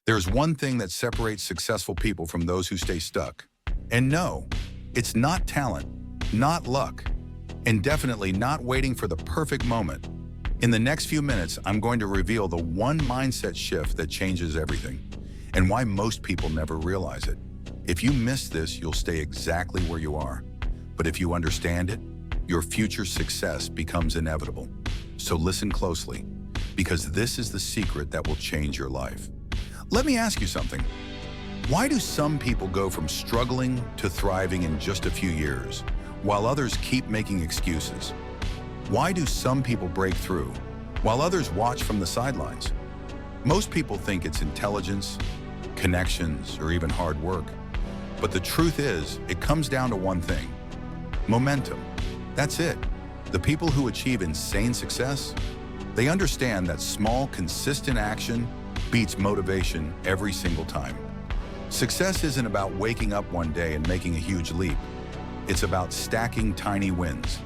There's one thing that separates successful people from those who stay stuck. And no, it's not talent, not luck, and definitely not waiting for the perfect moment. In the next few minutes, I'm going to reveal the one mindset shift that changes everything, and why most people never realize it. If you miss this, you'll stay exactly where you are. But if you understand it, your future success becomes inevitable. So listen closely, because this is the secret that will change your life. Let me ask you something. Why do some people go from struggling to thriving in just a few years, while others keep making excuses? Why do some people break through, while others watch from the sidelines? Most people think it's intelligence, connections, or even hard work. But the truth is, it comes down to one thing: momentum. That's it. The people who achieve insane success, they understand that small, consistent action beats motivation every single time. Success isn't about waking up one day and making a huge leap. It's about stacking tiny wins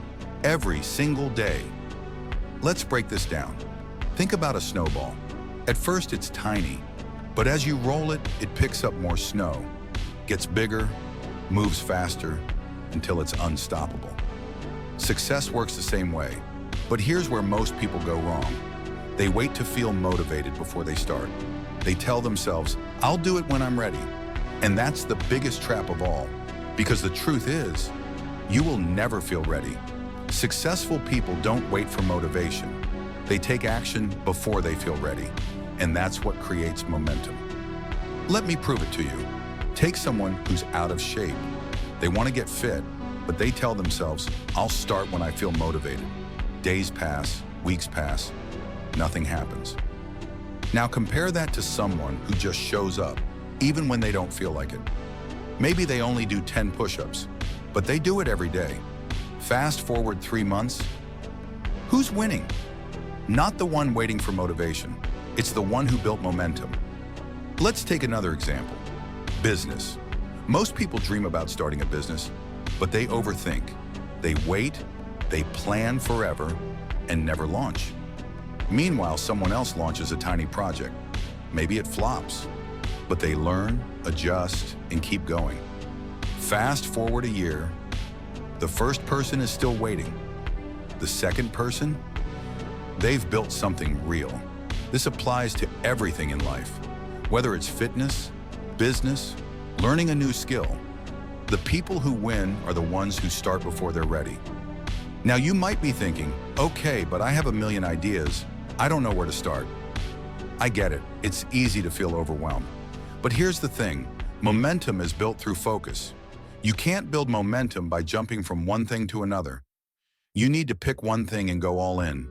every single day. Let's break this down. Think about a snowball. At first, it's tiny, but as you roll it, it picks up more snow, gets bigger, moves faster, until it's unstoppable. Success works the same way, but here's where most people go wrong. They wait to feel motivated before they start. They tell themselves, "I'll do it when I'm ready." And that's the biggest trap of all, because the truth is, you will never feel ready. Successful people don't wait for motivation. They take action before they feel ready, and that's what creates momentum. Let me prove it to you. Take someone who's out of shape. They want to get fit, but they tell themselves, "I'll start when I feel motivated." Days pass, weeks pass, nothing happens. Now compare that to someone who just shows up, even when they don't feel like it. Maybe they only do 10 push-ups, but they do it every day. Fast forward 3 months, who's winning? Not the one waiting for motivation. It's the one who built momentum. Let's take another example. Business. Most people dream about starting a business, but they overthink. They wait, they plan forever, and never launch. Meanwhile, someone else launches a tiny project. Maybe it flops, but they learn, adjust, and keep going. Fast forward a year, the first person is still waiting. The second person, they've built something real. This applies to everything in life, whether it's fitness, business, learning a new skill. The people who win are the ones who start before they're ready. Now you might be thinking, "Okay, but I have a million ideas. I don't know where to start." I get it. It's easy to feel overwhelmed. But here's the thing. Momentum is built through focus. You can't build momentum by jumping from one thing to another. You need to pick one thing and go all in.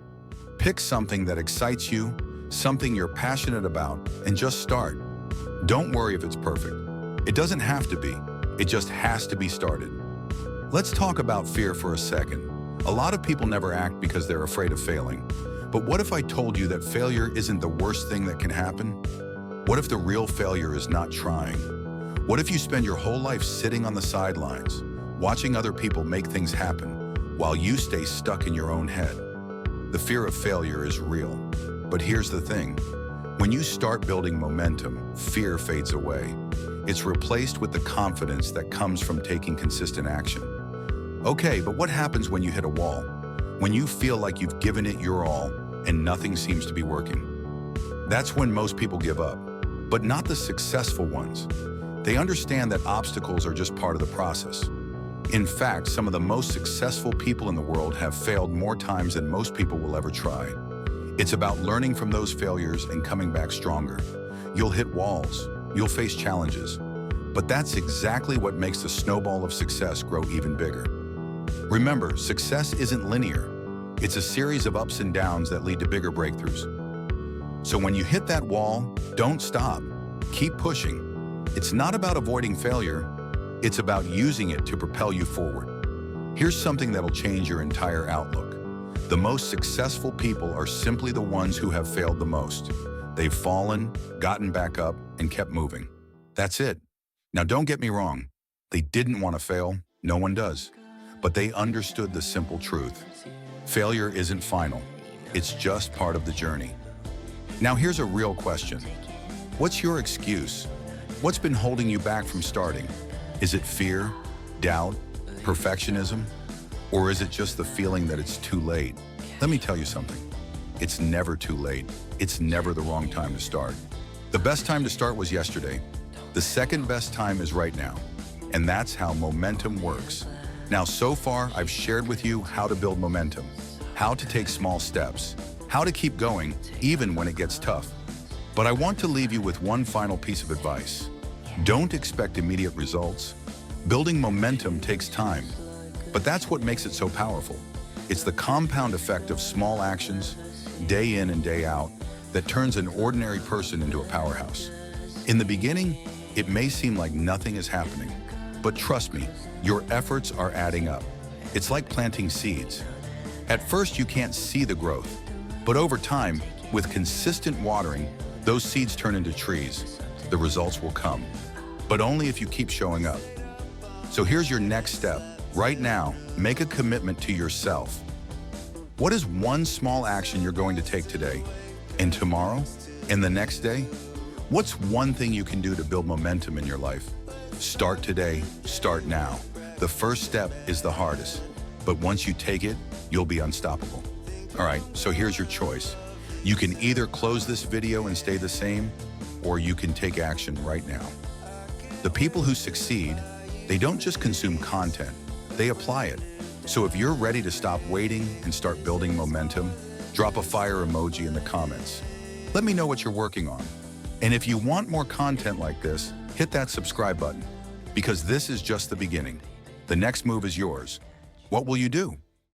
Pick something that excites you, something you're passionate about, and just start. Don't worry if it's perfect. It doesn't have to be. It just has to be started. Let's talk about fear for a second. A lot of people never act because they're afraid of failing. But what if I told you that failure isn't the worst thing that can happen? What if the real failure is not trying? What if you spend your whole life sitting on the sidelines, watching other people make things happen, while you stay stuck in your own head? The fear of failure is real. But here's the thing. When you start building momentum, fear fades away. It's replaced with the confidence that comes from taking consistent action. Okay, but what happens when you hit a wall? When you feel like you've given it your all and nothing seems to be working? That's when most people give up, but not the successful ones. They understand that obstacles are just part of the process. In fact, some of the most successful people in the world have failed more times than most people will ever try. It's about learning from those failures and coming back stronger. You'll hit walls, you'll face challenges, but that's exactly what makes the snowball of success grow even bigger. Remember, success isn't linear. It's a series of ups and downs that lead to bigger breakthroughs. So when you hit that wall, don't stop. Keep pushing. It's not about avoiding failure. It's about using it to propel you forward. Here's something that'll change your entire outlook. The most successful people are simply the ones who have failed the most. They've fallen, gotten back up, and kept moving. That's it. Now don't get me wrong. They didn't want to fail. No one does. But they understood the simple truth. Failure isn't final. It's just part of the journey. Now here's a real question. What's your excuse? What's been holding you back from starting? Is it fear, doubt, perfectionism? Or is it just the feeling that it's too late? Let me tell you something. It's never too late. It's never the wrong time to start. The best time to start was yesterday. The second best time is right now. And that's how momentum works. Now, so far, I've shared with you how to build momentum, how to take small steps, how to keep going even when it gets tough. But I want to leave you with one final piece of advice. Don't expect immediate results. Building momentum takes time, but that's what makes it so powerful. It's the compound effect of small actions, day in and day out, that turns an ordinary person into a powerhouse. In the beginning, it may seem like nothing is happening, but trust me, your efforts are adding up. It's like planting seeds. At first, you can't see the growth, but over time, with consistent watering, those seeds turn into trees. The results will come, but only if you keep showing up. So here's your next step. Right now, make a commitment to yourself. What is one small action you're going to take today, and tomorrow, and the next day? What's one thing you can do to build momentum in your life? Start today, start now. The first step is the hardest, but once you take it, you'll be unstoppable. All right, so here's your choice. You can either close this video and stay the same, or you can take action right now. The people who succeed, they don't just consume content, they apply it. So if you're ready to stop waiting and start building momentum, drop a fire emoji in the comments. Let me know what you're working on. And if you want more content like this, hit that subscribe button, because this is just the beginning. The next move is yours. What will you do?